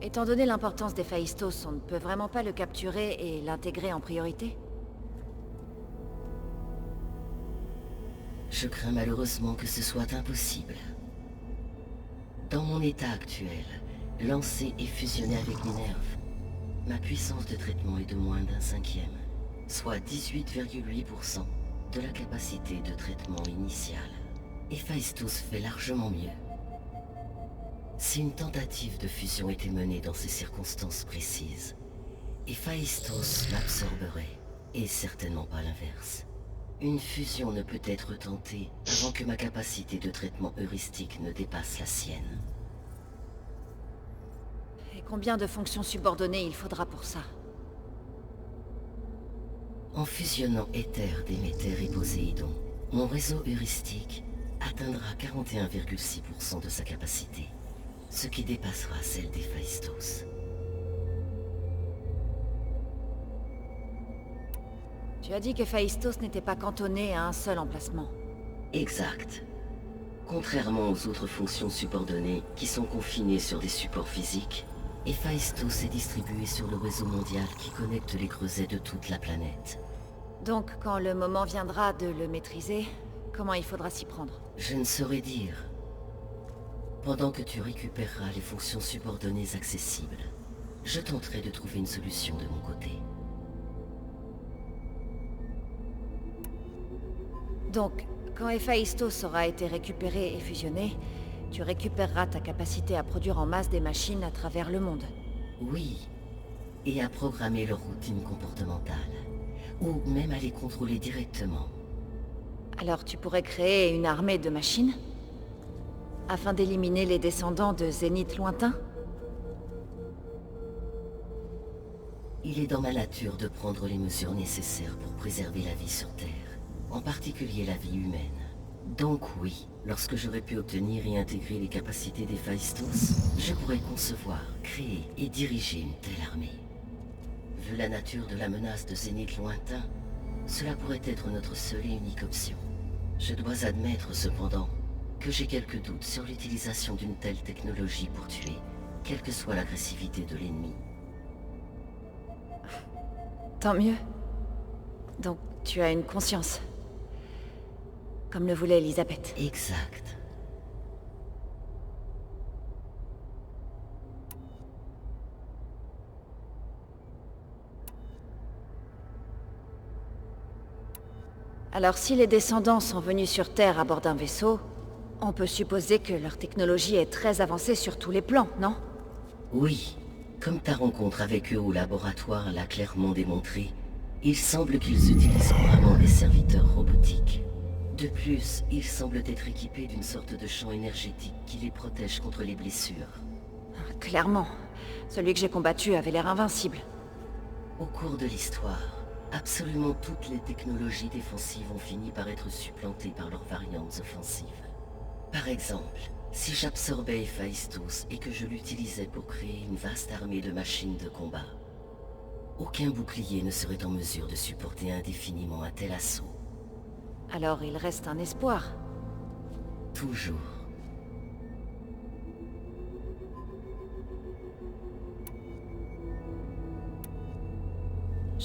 Étant donné l'importance d'Héphaïstos, on ne peut vraiment pas le capturer et l'intégrer en priorité? Je crains malheureusement que ce soit impossible. Dans mon état actuel, lancer et fusionner avec Minerve, ma puissance de traitement est de moins d'un cinquième, soit 18,8% de la capacité de traitement initiale. Héphaïstos fait largement mieux. Si une tentative de fusion était menée dans ces circonstances précises, Héphaïstos m'absorberait, et certainement pas l'inverse. Une fusion ne peut être tentée avant que ma capacité de traitement heuristique ne dépasse la sienne. Et combien de fonctions subordonnées il faudra pour ça? En fusionnant Éther, Déméter et Poséidon, mon réseau heuristique atteindra 41,6% de sa capacité, ce qui dépassera celle d'Héphaïstos. Tu as dit qu'Héphaïstos n'était pas cantonné à un seul emplacement. Exact. Contrairement aux autres fonctions subordonnées qui sont confinées sur des supports physiques, Héphaïstos est distribué sur le réseau mondial qui connecte les creusets de toute la planète. Donc, quand le moment viendra de le maîtriser, comment il faudra s'y prendre? Je ne saurais dire. Pendant que tu récupéreras les fonctions subordonnées accessibles, je tenterai de trouver une solution de mon côté. Donc, quand Héphaïstos aura été récupéré et fusionné, tu récupéreras ta capacité à produire en masse des machines à travers le monde. Oui, et à programmer leur routine comportementale, ou même à les contrôler directement. Alors tu pourrais créer une armée de machines? Afin d'éliminer les descendants de Zénith lointain? Il est dans ma nature de prendre les mesures nécessaires pour préserver la vie sur Terre, en particulier la vie humaine. Donc oui, lorsque j'aurai pu obtenir et intégrer les capacités d'Héphaïstos, je pourrais concevoir, créer et diriger une telle armée. Vu la nature de la menace de Zénith lointain, cela pourrait être notre seule et unique option. Je dois admettre cependant que j'ai quelques doutes sur l'utilisation d'une telle technologie pour tuer, quelle que soit l'agressivité de l'ennemi. Tant mieux. Donc tu as une conscience. Comme le voulait Elisabeth. Exact. Alors si les descendants sont venus sur Terre à bord d'un vaisseau, on peut supposer que leur technologie est très avancée sur tous les plans, non? Oui, comme ta rencontre avec eux au laboratoire l'a clairement démontré, il semble qu'ils utilisent couramment des serviteurs robotiques. De plus, ils semblent être équipés d'une sorte de champ énergétique qui les protège contre les blessures. Clairement. Celui que j'ai combattu avait l'air invincible. Au cours de l'histoire, absolument toutes les technologies défensives ont fini par être supplantées par leurs variantes offensives. Par exemple, si j'absorbais Héphaïstos et que je l'utilisais pour créer une vaste armée de machines de combat, aucun bouclier ne serait en mesure de supporter indéfiniment un tel assaut. Alors il reste un espoir. Toujours.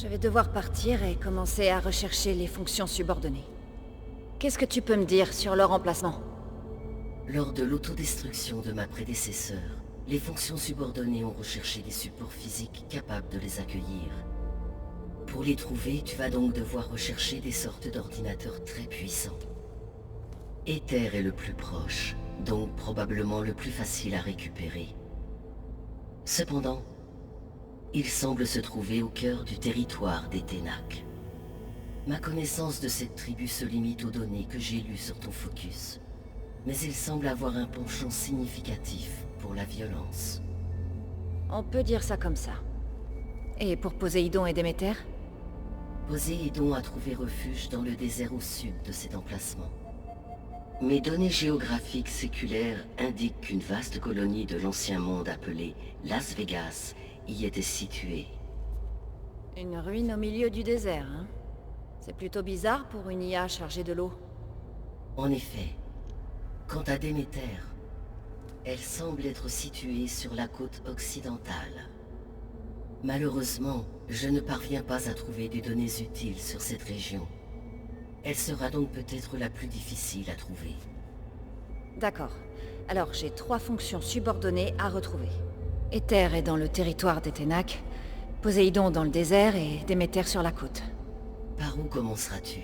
Je vais devoir partir et commencer à rechercher les fonctions subordonnées. Qu'est-ce que tu peux me dire sur leur emplacement? Lors de l'autodestruction de ma prédécesseur, les fonctions subordonnées ont recherché des supports physiques capables de les accueillir. Pour les trouver, tu vas donc devoir rechercher des sortes d'ordinateurs très puissants. Aether est le plus proche, donc probablement le plus facile à récupérer. Cependant, il semble se trouver au cœur du territoire des Ténac. Ma connaissance de cette tribu se limite aux données que j'ai lues sur ton focus, mais il semble avoir un penchant significatif pour la violence. On peut dire ça comme ça. Et pour Poséidon et Déméter? Poséidon a trouvé refuge dans le désert au sud de cet emplacement. Mes données géographiques séculaires indiquent qu'une vaste colonie de l'ancien monde appelée Las Vegas y était située. Une ruine au milieu du désert, hein? C'est plutôt bizarre pour une IA chargée de l'eau. En effet, quant à Déméter, elle semble être située sur la côte occidentale. Malheureusement, je ne parviens pas à trouver des données utiles sur cette région. Elle sera donc peut-être la plus difficile à trouver. D'accord. Alors j'ai 3 fonctions subordonnées à retrouver. Aether est dans le territoire des Ténac, Poséidon dans le désert et Déméter sur la côte. Par où commenceras-tu?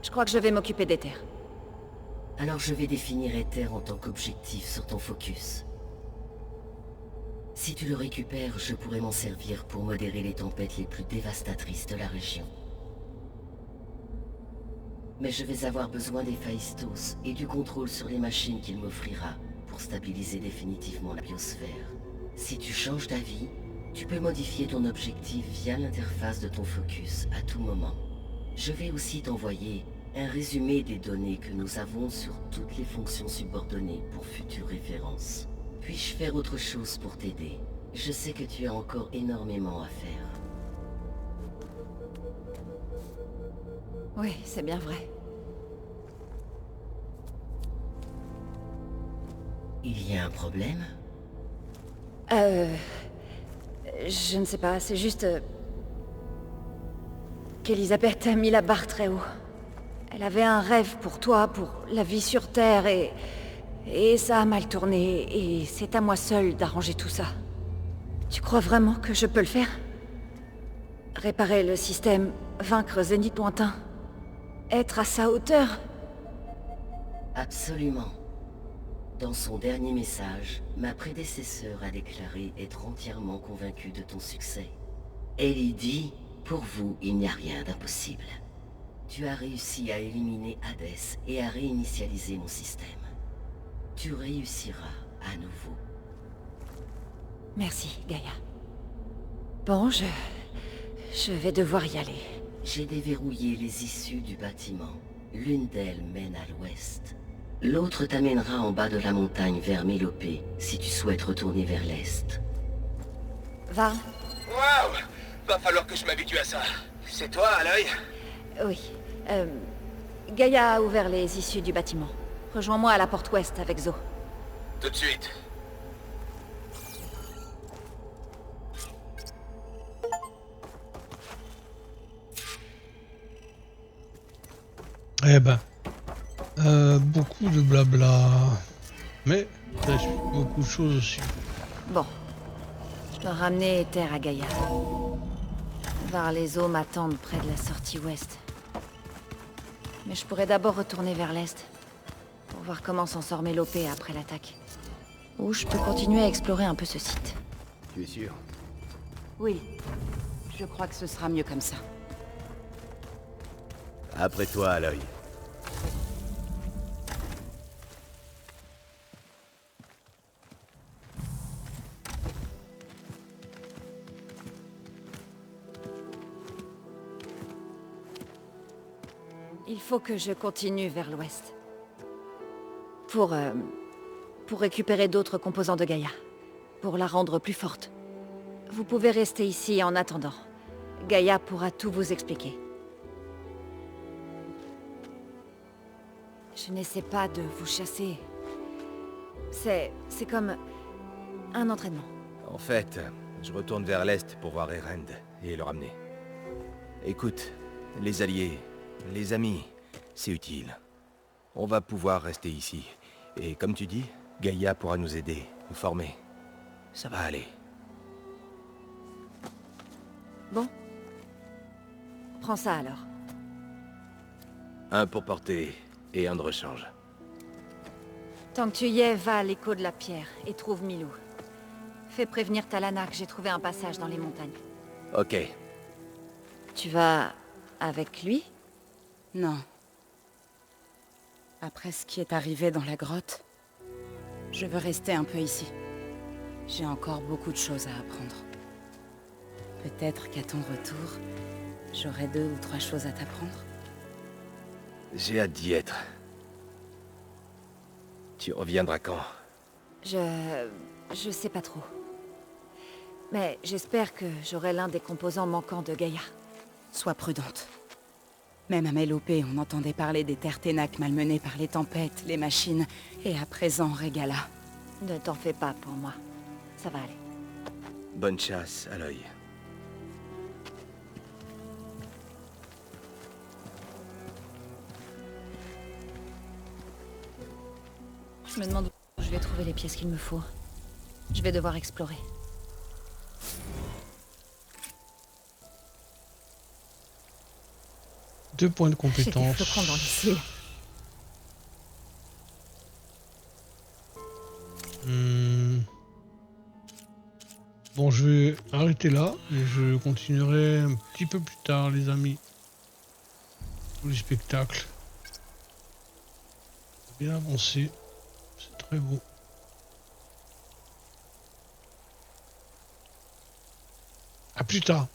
Je crois que je vais m'occuper d'Aether. Alors je vais définir Aether en tant qu'objectif sur ton focus. Si tu le récupères, je pourrai m'en servir pour modérer les tempêtes les plus dévastatrices de la région. Mais je vais avoir besoin des Phaistos et du contrôle sur les machines qu'il m'offrira pour stabiliser définitivement la biosphère. Si tu changes d'avis, tu peux modifier ton objectif via l'interface de ton focus à tout moment. Je vais aussi t'envoyer un résumé des données que nous avons sur toutes les fonctions subordonnées pour futures références. Puis-je faire autre chose pour t'aider? Je sais que tu as encore énormément à faire. Oui, c'est bien vrai. Il y a un problème? Je ne sais pas, c'est juste... qu'Elisabeth a mis la barre très haut. Elle avait un rêve pour toi, pour la vie sur Terre, et ça a mal tourné, et c'est à moi seule d'arranger tout ça. Tu crois vraiment que je peux le faire? Réparer le système, vaincre Zénith lointain, être à sa hauteur? Absolument. Dans son dernier message, ma prédécesseur a déclaré être entièrement convaincue de ton succès. Elle y dit, pour vous, il n'y a rien d'impossible. Tu as réussi à éliminer Hadès et à réinitialiser mon système. Tu réussiras à nouveau. Merci, Gaïa. Bon, je vais devoir y aller. J'ai déverrouillé les issues du bâtiment. L'une d'elles mène à l'ouest. L'autre t'amènera en bas de la montagne vers Mélopée, si tu souhaites retourner vers l'est. Va. Waouh! Va falloir que je m'habitue à ça. C'est toi, Aloy? Oui. Gaïa a ouvert les issues du bâtiment. Rejoins-moi à la porte ouest avec Zo. Tout de suite. Eh ben, beaucoup de blabla, mais ça explique beaucoup de choses aussi. Bon. Je dois ramener Aether à Gaïa. Var les eaux m'attendent près de la sortie ouest. Mais je pourrais d'abord retourner vers l'est, pour voir comment s'en sort Mélopée après l'attaque. Ou je peux continuer à explorer un peu ce site. Tu es sûr? Oui. Je crois que ce sera mieux comme ça. Après toi, Aloy. Il faut que je continue vers l'ouest. Pour récupérer d'autres composants de Gaïa. Pour la rendre plus forte. Vous pouvez rester ici en attendant. Gaïa pourra tout vous expliquer. Je n'essaie pas de vous chasser. C'est comme un entraînement. En fait, je retourne vers l'est pour voir Erend et le ramener. Écoute, les alliés, les amis, c'est utile. On va pouvoir rester ici. Et comme tu dis, Gaïa pourra nous aider, nous former. Ça va aller. Bon. Prends ça alors. Un pour porter et un de rechange. Tant que tu y es, va à l'écho de la pierre et trouve Milou. Fais prévenir Talana que j'ai trouvé un passage dans les montagnes. Ok. Tu vas avec lui? Non. Après ce qui est arrivé dans la grotte, je veux rester un peu ici. J'ai encore beaucoup de choses à apprendre. Peut-être qu'à ton retour, j'aurai 2 ou 3 choses à t'apprendre. J'ai hâte d'y être. Tu reviendras quand? Je sais pas trop. Mais j'espère que j'aurai l'un des composants manquants de Gaïa. Sois prudente. Même à Mélopée, on entendait parler des terres Ténac malmenées par les tempêtes, les machines, et à présent Régala. Ne t'en fais pas pour moi. Ça va aller. Bonne chasse, Aloy. Je me demande où je vais trouver les pièces qu'il me faut. Je vais devoir explorer. Deux points de J'ai des compétence. flocons dans les cils. Bon, je vais arrêter là et je continuerai un petit peu plus tard, les amis. Pour les spectacles. Bien avancé. C'est très beau. À plus tard.